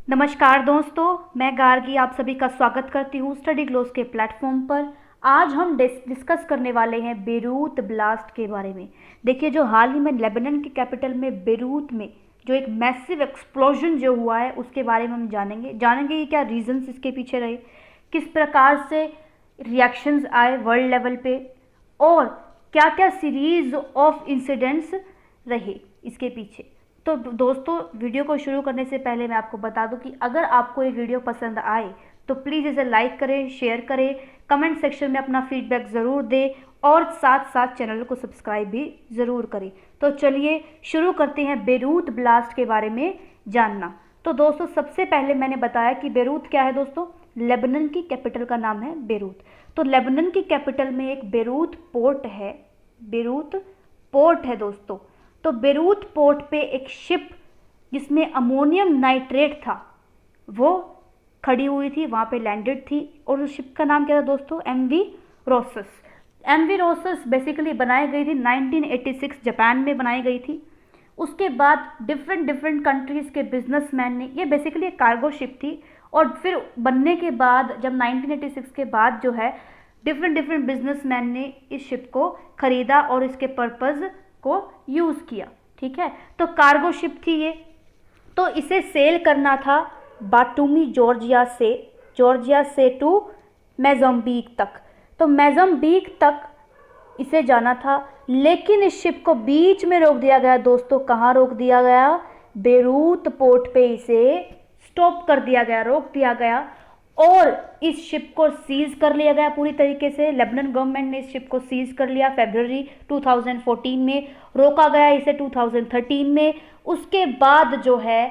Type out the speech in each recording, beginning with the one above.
नमस्कार दोस्तों, मैं गार्गी आप सभी का स्वागत करती हूँ स्टडी ग्लोस के प्लेटफॉर्म पर। आज हम डिस्कस करने वाले हैं बेरूत ब्लास्ट के बारे में। देखिए, जो हाल ही में लेबनान की कैपिटल में बेरूत में जो एक मैसिव एक्सप्लोजन जो हुआ है उसके बारे में हम जानेंगे कि क्या रीजंस इसके पीछे रहे, किस प्रकार से रिएक्शंस आए वर्ल्ड लेवल पे, और क्या क्या सीरीज ऑफ इंसिडेंट्स रहे इसके पीछे। तो दोस्तों, वीडियो को शुरू करने से पहले मैं आपको बता दूं कि अगर आपको ये वीडियो पसंद आए तो प्लीज़ इसे लाइक करें, शेयर करें, कमेंट सेक्शन में अपना फीडबैक ज़रूर दें और साथ साथ चैनल को सब्सक्राइब भी ज़रूर करें। तो चलिए शुरू करते हैं बेरूत ब्लास्ट के बारे में जानना। तो दोस्तों, सबसे पहले मैंने बताया कि बेरूत क्या है दोस्तों। लेबनान की कैपिटल का नाम है बेरूत। तो लेबनान की कैपिटल में एक बेरूत पोर्ट है, बेरूत पोर्ट है दोस्तों। तो बेरूत पोर्ट पे एक शिप जिसमें अमोनियम नाइट्रेट था वो खड़ी हुई थी, वहाँ पे लैंडेड थी। और उस शिप का नाम क्या था दोस्तों? एमवी रोसस। एमवी रोसस बेसिकली बनाई गई थी 1986 जापान में बनाई गई थी। उसके बाद डिफरेंट कंट्रीज़ के बिजनेसमैन ने, ये बेसिकली एक कार्गो शिप थी, और फिर बनने के बाद जब 1986 के बाद जो है डिफरेंट बिजनेसमैन ने इस शिप को खरीदा और इसके पर्पज़ को यूज़ किया। ठीक है, तो कार्गो शिप थी ये। तो इसे सेल करना था बाटूमी जॉर्जिया से टू मोजाम्बिक तक। तो मोजाम्बिक तक इसे जाना था, लेकिन इस शिप को बीच में रोक दिया गया दोस्तों। कहाँ रोक दिया गया? बेरूत पोर्ट पे इसे स्टॉप कर दिया गया, रोक दिया गया, और इस शिप को सीज कर लिया गया पूरी तरीके से। लेबनान गवर्नमेंट ने इस शिप को सीज कर लिया फरवरी 2014 में, रोका गया इसे 2013 में। उसके बाद जो है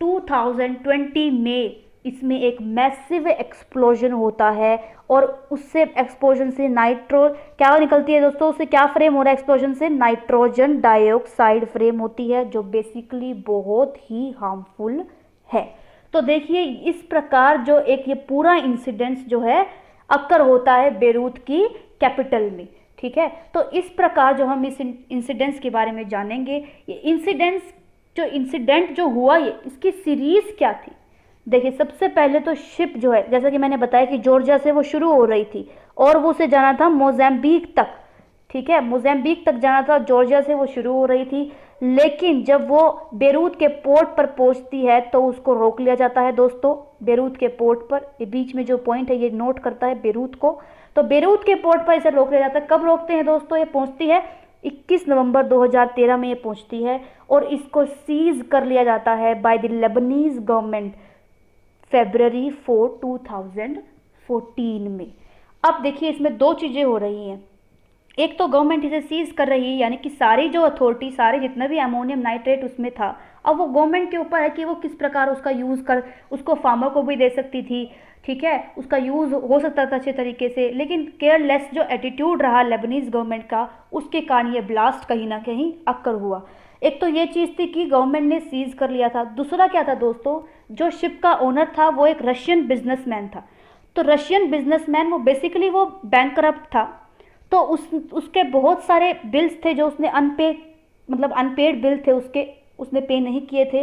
2020 में इसमें एक मैसिव एक्सप्लोजन होता है, और उससे एक्सप्लोजन से क्या निकलती है दोस्तों? उससे क्या फ्रेम हो रहा है? एक्सप्लोजन से नाइट्रोजन डाइऑक्साइड फ्रेम होती है, जो बेसिकली बहुत ही हार्मफुल है। तो देखिए, इस प्रकार जो एक ये पूरा इंसिडेंट्स जो है अक्कर होता है बेरूत की कैपिटल में। ठीक है, तो इस प्रकार जो हम इस इंसिडेंट्स के बारे में जानेंगे, ये इंसिडेंट जो हुआ, ये इसकी सीरीज क्या थी। देखिए, सबसे पहले तो शिप जो है, जैसा कि मैंने बताया कि जॉर्जिया से वो शुरू हो रही थी और वो उसे जाना था मोजाम्बिक तक। ठीक है, मोजाम्बिक तक जाना था, जॉर्जिया से वो शुरू हो रही थी। लेकिन जब वो बेरूत के पोर्ट पर पहुंचती है तो उसको रोक लिया जाता है दोस्तों। बेरूत के पोर्ट पर, ये बीच में जो पॉइंट है ये नोट करता है बेरूत को। तो बेरूत के पोर्ट पर इसे रोक लिया जाता है। कब रोकते हैं दोस्तों? ये पहुंचती है 21 नवंबर 2013 में ये पहुंचती है, और इसको सीज कर लिया जाता है बाय द लेबनीज गवर्नमेंट फरवरी 4, 2014 में। अब देखिए, इसमें दो चीज़ें हो रही हैं। एक तो गवर्नमेंट इसे सीज कर रही है, यानी कि सारी जो अथॉरिटी, सारे जितना भी अमोनियम नाइट्रेट उसमें था, अब वो गवर्नमेंट के ऊपर है कि वो किस प्रकार उसका यूज़ कर, उसको फार्मर को भी दे सकती थी। ठीक है, उसका यूज़ हो सकता था अच्छे तरीके से, लेकिन केयरलेस जो एटीट्यूड रहा लेबनीज गवर्नमेंट का, उसके कारण ये ब्लास्ट कहीं ना कहीं अक्कर हुआ। एक तो ये चीज़ थी कि गवर्नमेंट ने सीज कर लिया था। दूसरा क्या था दोस्तों? जो शिप का ओनर था वो एक रशियन बिजनेसमैन था। तो रशियन बिजनेसमैन वो बेसिकली वो बैंकरप्ट था। तो उसके बहुत सारे बिल्स थे जो उसने अनपेड बिल थे उसके, उसने पे नहीं किए थे।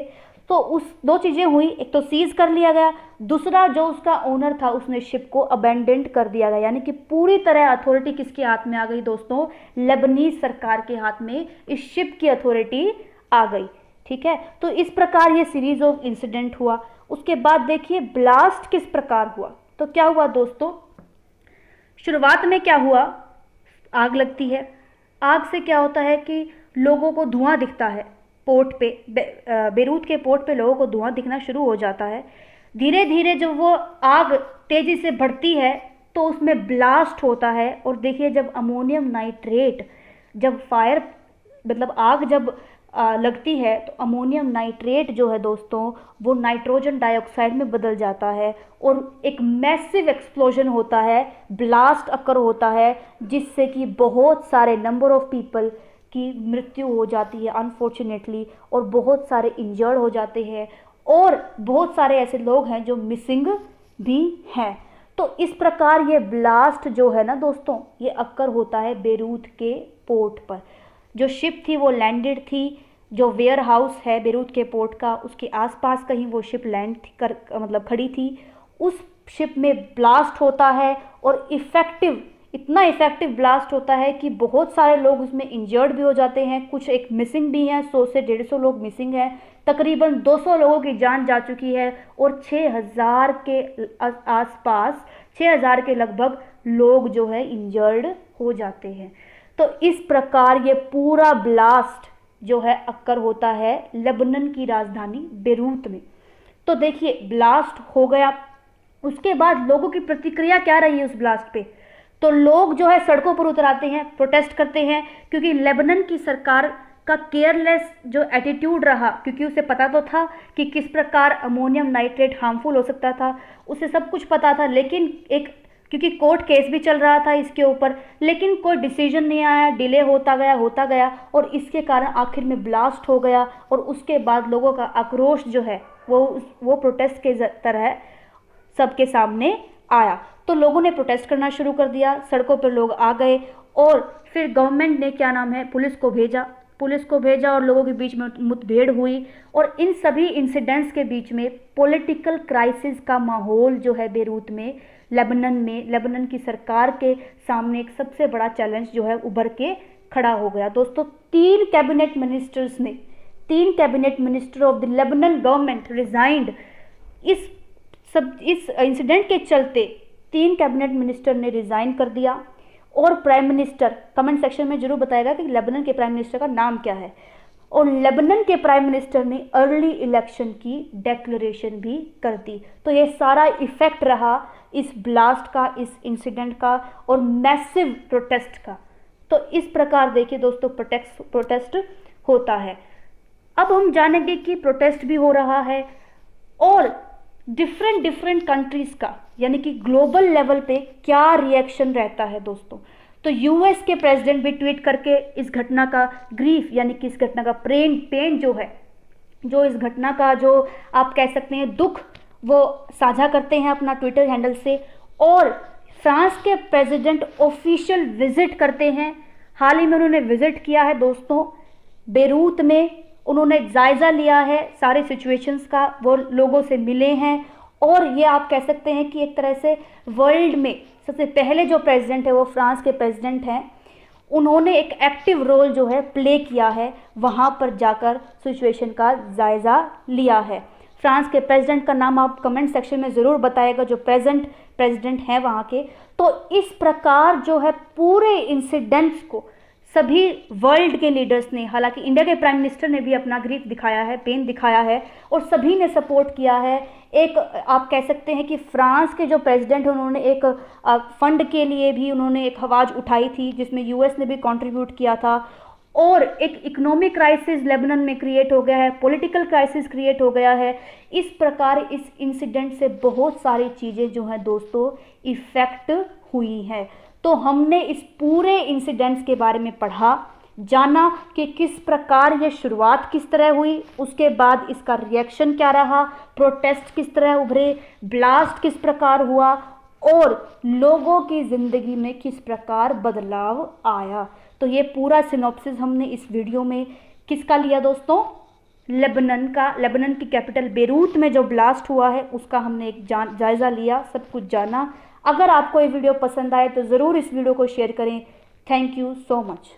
तो उस दो चीज़ें हुई, एक तो सीज कर लिया गया, दूसरा जो उसका ओनर था उसने शिप को अबेंडेंट कर दिया गया। यानी कि पूरी तरह अथॉरिटी किसके हाथ में आ गई दोस्तों? लेबनीज सरकार के हाथ में इस शिप की अथॉरिटी आ गई। ठीक है, तो इस प्रकार ये सीरीज ऑफ इंसिडेंट हुआ। उसके बाद देखिए ब्लास्ट किस प्रकार हुआ। तो क्या हुआ दोस्तों? शुरुआत में क्या हुआ? आग लगती है। आग से क्या होता है कि लोगों को धुआं दिखता है पोर्ट पे, बेरूत के पोर्ट पे लोगों को धुआं दिखना शुरू हो जाता है। धीरे धीरे जब वो आग तेजी से बढ़ती है तो उसमें ब्लास्ट होता है। और देखिए, जब अमोनियम नाइट्रेट, जब फायर आग जब लगती है तो अमोनियम नाइट्रेट जो है दोस्तों वो नाइट्रोजन डाइऑक्साइड में बदल जाता है, और एक मैसिव एक्सप्लोजन होता है, ब्लास्ट अकर होता है, जिससे कि बहुत सारे नंबर ऑफ पीपल की मृत्यु हो जाती है अनफॉर्चुनेटली, और बहुत सारे इंजर्ड हो जाते हैं, और बहुत सारे ऐसे लोग हैं जो मिसिंग भी हैं। तो इस प्रकार ये ब्लास्ट जो है ना दोस्तों, ये अक्कर होता है बेरूत के पोर्ट पर। जो शिप थी वो लैंडेड थी, जो वेयर हाउस है बेरूत के पोर्ट का, उसके आसपास कहीं वो शिप लैंड कर मतलब खड़ी थी, उस शिप में ब्लास्ट होता है और इतना इफेक्टिव ब्लास्ट होता है कि बहुत सारे लोग उसमें इंजर्ड भी हो जाते हैं, कुछ एक मिसिंग भी हैं, 100 से 150 लोग मिसिंग हैं, तकरीबन 200 लोगों की जान जा चुकी है और 6000 के आसपास 6000 के लगभग लोग जो है इंजर्ड हो जाते हैं। तो इस प्रकार ये पूरा ब्लास्ट जो है अक्कर होता है लेबनान की राजधानी बेरूत में। तो देखिए ब्लास्ट हो गया, उसके बाद लोगों की प्रतिक्रिया क्या रही है उस ब्लास्ट पे। तो लोग जो है सड़कों पर उतर आते हैं, प्रोटेस्ट करते हैं, क्योंकि लेबनान की सरकार का केयरलेस जो एटीट्यूड रहा, क्योंकि उसे पता तो था कि किस प्रकार अमोनियम नाइट्रेट हार्मफुल हो सकता था, उसे सब कुछ पता था, लेकिन क्योंकि कोर्ट केस भी चल रहा था इसके ऊपर, लेकिन कोई डिसीजन नहीं आया, डिले होता गया और इसके कारण आखिर में ब्लास्ट हो गया। और उसके बाद लोगों का आक्रोश जो है वो प्रोटेस्ट के तरह सबके सामने आया। तो लोगों ने प्रोटेस्ट करना शुरू कर दिया, सड़कों पर लोग आ गए और फिर गवर्नमेंट ने पुलिस को भेजा और लोगों के बीच में मुठभेड़ हुई। और इन सभी इंसिडेंट्स के बीच में पॉलिटिकल क्राइसिस का माहौल जो है बेरूत में लेबनान की सरकार के सामने एक सबसे बड़ा चैलेंज जो है उभर के खड़ा हो गया। दोस्तों 3 cabinet minister of the Lebanon government resigned. इस इंसिडेंट के चलते 3 कैबिनेट मिनिस्टर ने रिजाइन कर दिया। और प्राइम मिनिस्टर, कमेंट सेक्शन में जरूर बताएगा कि लेबनान के प्राइम मिनिस्टर का नाम क्या है। और लेबनान के प्राइम मिनिस्टर ने अर्ली इलेक्शन की डिक्लेरेशन भी कर दी। तो ये सारा इफेक्ट रहा इस ब्लास्ट का, इस इंसिडेंट का और मैसिव प्रोटेस्ट का। तो इस प्रकार देखिए दोस्तों प्रोटेस्ट होता है। अब हम जानेंगे कि प्रोटेस्ट भी हो रहा है और डिफरेंट कंट्रीज का यानी कि ग्लोबल लेवल पे क्या रिएक्शन रहता है दोस्तों। तो यूएस के प्रेसिडेंट भी ट्वीट करके इस घटना का ग्रीफ यानी कि इस घटना का पेन जो है, जो इस घटना का जो आप कह सकते हैं दुख, वो साझा करते हैं अपना ट्विटर हैंडल से। और फ्रांस के प्रेसिडेंट ऑफिशियल विजिट करते हैं। हाल ही में उन्होंने विजिट किया है दोस्तों बेरूत में, उन्होंने जायजा लिया है सारे सिचुएशंस का, वो लोगों से मिले हैं। और ये आप कह सकते हैं कि एक तरह से वर्ल्ड में सबसे पहले जो प्रेसिडेंट है वो फ्रांस के प्रेसिडेंट हैं, उन्होंने एक एक्टिव रोल जो है प्ले किया है, वहाँ पर जाकर सिचुएशन का जायज़ा लिया है। फ्रांस के प्रेसिडेंट का नाम आप कमेंट सेक्शन में ज़रूर बताएगा जो प्रेसिडेंट हैं वहाँ के। तो इस प्रकार जो है पूरे इंसिडेंट्स को सभी वर्ल्ड के लीडर्स ने, हालांकि इंडिया के प्राइम मिनिस्टर ने भी अपना ग्रीफ दिखाया है, पेन दिखाया है और सभी ने सपोर्ट किया है। एक आप कह सकते हैं कि फ्रांस के जो प्रेसिडेंट हैं उन्होंने एक फंड के लिए भी उन्होंने एक आवाज़ उठाई थी जिसमें यूएस ने भी कंट्रीब्यूट किया था। और एक इकोनॉमिक क्राइसिस लेबनान में क्रिएट हो गया है, पॉलिटिकल क्राइसिस क्रिएट हो गया है। इस प्रकार इस इंसिडेंट से बहुत सारी चीज़ें जो हैं दोस्तों इफ़ेक्ट हुई हैं। तो हमने इस पूरे इंसिडेंट्स के बारे में पढ़ा, जाना कि किस प्रकार ये शुरुआत किस तरह हुई, उसके बाद इसका रिएक्शन क्या रहा, प्रोटेस्ट किस तरह उभरे, ब्लास्ट किस प्रकार हुआ और लोगों की ज़िंदगी में किस प्रकार बदलाव आया। तो ये पूरा सिनॉप्सिस हमने इस वीडियो में किसका लिया दोस्तों, लेबनान की कैपिटल बेरूत में जो ब्लास्ट हुआ है उसका हमने एक जायज़ा लिया, सब कुछ जाना। अगर आपको ये वीडियो पसंद आए तो ज़रूर इस वीडियो को शेयर करें। Thank you so much.